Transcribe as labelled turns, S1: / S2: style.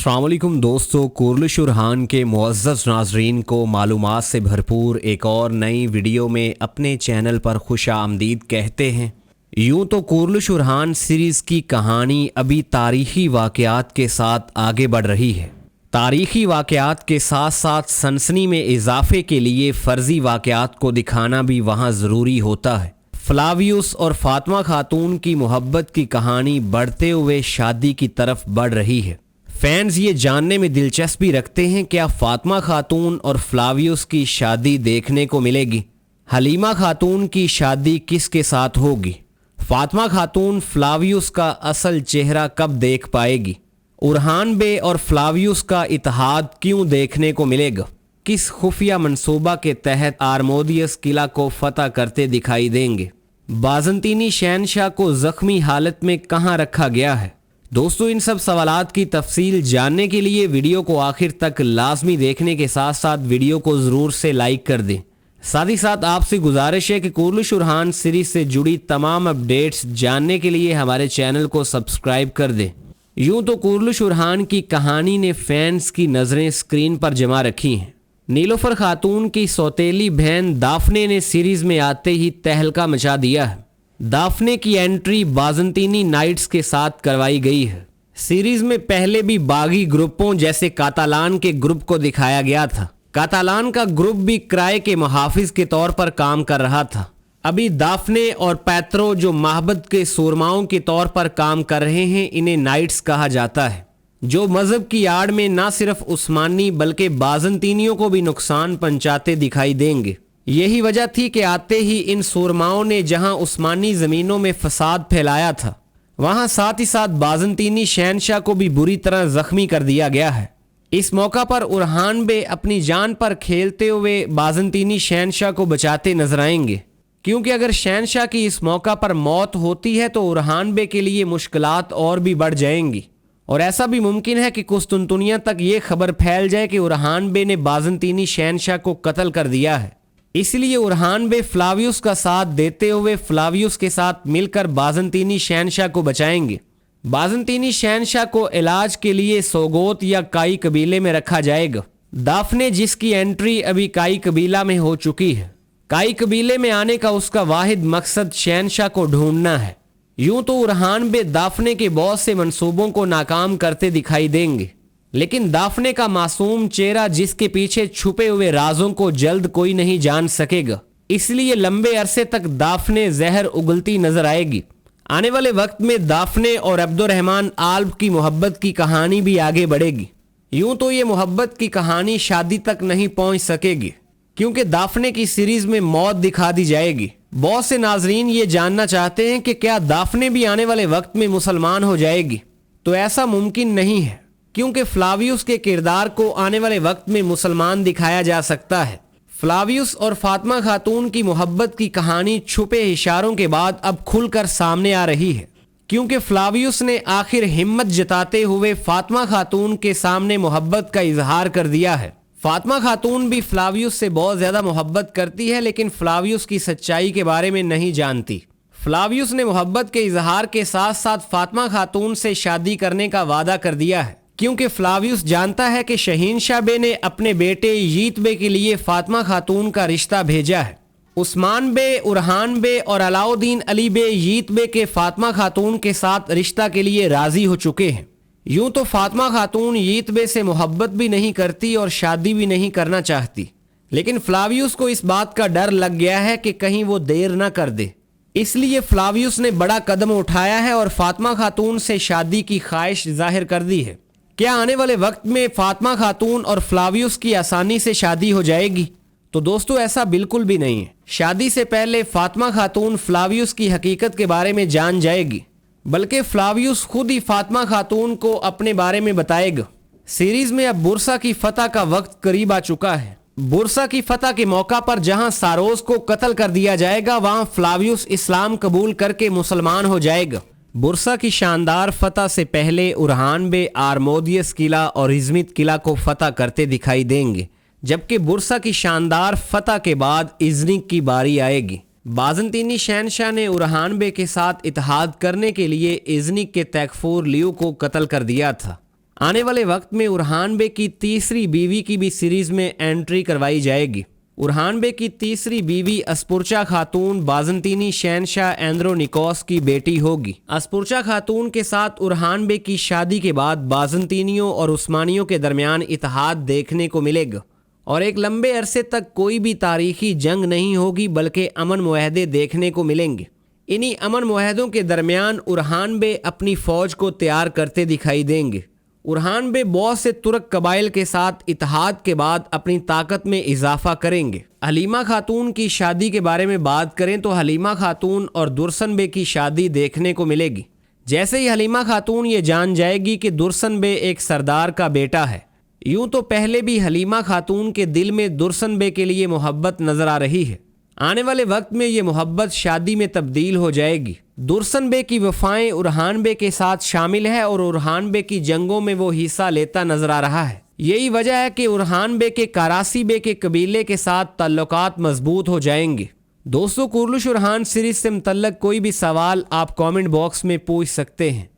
S1: अस्सलाम वालेकुम दोस्तों, कुर्लिश उरहान के मुअज़्ज़ज़ नाज़रीन को मालूमात से भरपूर एक और नई वीडियो में अपने चैनल पर खुश आमदीद कहते हैं। यूँ तो कुर्लिश उरहान सीरीज़ की कहानी अभी तारीख़ी वाक़यात के साथ आगे बढ़ रही है। तारीख़ी वाक़यात के साथ साथ सनसनी में इजाफ़े के लिए फ़र्ज़ी वाक़यात को दिखाना भी वहाँ ज़रूरी होता है। फ्लावियस और फ़ातिमा खातून की मोहब्बत की कहानी बढ़ते हुए शादी की तरफ बढ़ रही है। फैंस ये जानने में दिलचस्पी रखते हैं क्या फ़ातिमा खातून और फ्लावियस की शादी देखने को मिलेगी। हलीमा खातून की शादी किसके साथ होगी। फ़ातिमा खातून फ्लावियस का असल चेहरा कब देख पाएगी। उरहान बे और फ्लावियस का इत्तेहाद क्यों देखने को मिलेगा। किस खुफिया मंसूबा के तहत आर्मोदियस किला को फतह करते दिखाई देंगे। बाज़ंतीनी शहनशाह को ज़ख्मी हालत में कहाँ रखा गया है। दोस्तों, इन सब सवालात की तफसील जानने के लिए वीडियो को आखिर तक लाजमी देखने के साथ साथ वीडियो को ज़रूर से लाइक कर दें। साथ ही साथ आपसे गुजारिश है कि कुर्लिश उरहान सीरीज़ से जुड़ी तमाम अपडेट्स जानने के लिए हमारे चैनल को सब्सक्राइब कर दें। यूँ तो कुर्लिश उरहान की कहानी ने फैंस की नज़रें स्क्रीन पर जमा रखी हैं। नीलोफर खातून की सौतेली बहन दाफने ने सीरीज़ में आते ही तहलका मचा दिया है। दाफने की एंट्री बाज़ंतीनी नाइट्स के साथ करवाई गई है। सीरीज में पहले भी बागी ग्रुपों जैसे कातालान के ग्रुप को दिखाया गया था। कातालान का ग्रुप भी किराए के मुहाफिज के तौर पर काम कर रहा था। अभी दाफने और पैत्रो जो महबत के सूरमाओं के तौर पर काम कर रहे हैं, इन्हें नाइट्स कहा जाता है, जो मजहब की आड़ में न सिर्फ उस्मानी बल्कि बाज़ंतीनियों को भी नुकसान पहुंचाते दिखाई देंगे। यही वजह थी कि आते ही इन सूरमाओं ने जहां उस्मानी ज़मीनों में फसाद फैलाया था, वहां साथ ही साथ बाज़ंतीनी शहनशाह को भी बुरी तरह ज़ख्मी कर दिया गया है। इस मौका पर उरहान बे अपनी जान पर खेलते हुए बाज़ंतीनी शहनशाह को बचाते नजर आएंगे, क्योंकि अगर शहनशाह की इस मौका पर मौत होती है तो उरहान बे के लिए मुश्किलात और भी बढ़ जाएंगी और ऐसा भी मुमकिन है कि कुस्तुनतुनिया तक ये खबर फैल जाए कि उरहान बे ने बाज़ंतीनी शहनशाह को कत्ल कर दिया है। इसलिए उरहान बे फ्लावियस का साथ देते हुए फ्लावियस के साथ मिलकर बाज़ंतीनी शहनशाह को बचाएंगे। बाज़ंतीनी शहनशाह को इलाज के लिए सोगोत या काई कबीले में रखा जाएगा। दाफने जिसकी एंट्री अभी काई कबीला में हो चुकी है। काई कबीले में आने का उसका वाहिद मकसद शहनशाह को ढूंढना है। यूं तो उरहान बे दाफने के बहुत से मंसूबों को नाकाम करते दिखाई देंगे, लेकिन दाफने का मासूम चेहरा जिसके पीछे छुपे हुए राजों को जल्द कोई नहीं जान सकेगा। इसलिए लंबे अरसे तक दाफने जहर उगलती नजर आएगी। आने वाले वक्त में दाफने और अब्दुर्रहमान आल्ब की मोहब्बत की कहानी भी आगे बढ़ेगी। यूं तो ये मोहब्बत की कहानी शादी तक नहीं पहुंच सकेगी, क्योंकि दाफने की सीरीज में मौत दिखा दी जाएगी। बहुत से नाजरीन ये जानना चाहते हैं कि क्या दाफने भी आने वाले वक्त में मुसलमान हो जाएगी। तो ऐसा मुमकिन नहीं है, क्योंकि फ्लावियस के किरदार को आने वाले वक्त में मुसलमान दिखाया जा सकता है। फ्लावियस और फ़ातिमा खातून की मोहब्बत की कहानी छुपे इशारों के बाद अब खुलकर सामने आ रही है, क्योंकि फ्लावियस ने आखिर हिम्मत जताते हुए फ़ातिमा खातून के सामने मोहब्बत का इजहार कर दिया है। फ़ातिमा खातून भी फ्लावियस से बहुत ज़्यादा मोहब्बत करती है, लेकिन फ्लावियस की सच्चाई के बारे में नहीं जानती। फ्लावियस ने मोहब्बत के इजहार के साथ साथ फ़ातिमा खातून से शादी करने का वादा कर दिया है, क्योंकि फ्लावियस जानता है कि शहीनशाह बे ने अपने बेटे यीत बे के लिए फ़ातिमा खातून का रिश्ता भेजा है। उस्मान बे, उरहान बे और अलाउद्दीन अली बे यीत बे के फ़ातिमा खातून के साथ रिश्ता के लिए राज़ी हो चुके हैं। यूँ तो फ़ातिमा खातून यीत बे से मोहब्बत भी नहीं करती और शादी भी नहीं करना चाहती, लेकिन फ्लावियस को इस बात का डर लग गया है कि कहीं वो देर न कर दे। इसलिए फ्लावियस ने बड़ा कदम उठाया है और फ़ातिमा खातून से शादी की ख्वाहिश जाहिर कर दी है। क्या आने वाले वक्त में फ़ातिमा खातून और फ्लावियस की आसानी से शादी हो जाएगी? तो दोस्तों, ऐसा बिल्कुल भी नहीं है। शादी से पहले फ़ातिमा खातून फ्लावियस की हकीकत के बारे में जान जाएगी, बल्कि फ्लावियस खुद ही फ़ातिमा खातून को अपने बारे में बताएगा। सीरीज में अब बुरसा की फतह का वक्त करीब आ चुका है। बुरसा की फतह के मौका पर जहां सारोज को कत्ल कर दिया जाएगा, वहां फ्लावियस इस्लाम कबूल करके मुसलमान हो जाएगा। बुरसा की शानदार फतह से पहले उरहान बे आर्मोदियस किला और इज़मित किला को फतह करते दिखाई देंगे, जबकि बुरसा की शानदार फतह के बाद इज़निक की बारी आएगी। बाज़ंतीनी शहनशाह ने उरहान बे के साथ इत्तेहाद करने के लिए इज़निक के तैकफूर लियू को कत्ल कर दिया था। आने वाले वक्त में उरहान बे की तीसरी बीवी की भी सीरीज में एंट्री करवाई जाएगी। उरहान बे की तीसरी बीवी अस्पुरचा खातून बाज़ंतीनी शहनशाह एंद्रोनिकोस की बेटी होगी। अस्पुरचा खातून के साथ उरहान बे की शादी के बाद बाज़ंतीनियों और उस्मानियों के दरमियान इत्तेहाद देखने को मिलेगा और एक लंबे अरसे तक कोई भी तारीखी जंग नहीं होगी, बल्कि अमन मुआहदे देखने को मिलेंगे। इन्हीं अमन मुआहदों के दरमियान उरहान बे अपनी फ़ौज को तैयार करते दिखाई देंगे। उरहान बे बहुत से तुर्क कबाइल के साथ इत्तेहाद के बाद अपनी ताकत में इजाफा करेंगे। हलीमा खातून की शादी के बारे में बात करें तो हलीमा खातून और दुर्सन बे की शादी देखने को मिलेगी। जैसे ही हलीमा खातून ये जान जाएगी कि दुर्सन बे एक सरदार का बेटा है, यूं तो पहले भी हलीमा खातून के दिल में दुर्सन बे के लिए मोहब्बत नजर आ रही है। आने वाले वक्त में ये मोहब्बत शादी में तब्दील हो जाएगी। दुर्सन बे की वफाएं उरहान बे के साथ शामिल है और उरहान बे की जंगों में वो हिस्सा लेता नजर आ रहा है। यही वजह है कि उरहान बे के कारासी बे के कबीले के साथ ताल्लुकात मजबूत हो जाएंगे। दोस्तों, कुरलुश उरहान सीरीज से मुतल्लक कोई भी सवाल आप कमेंट बॉक्स में पूछ सकते हैं।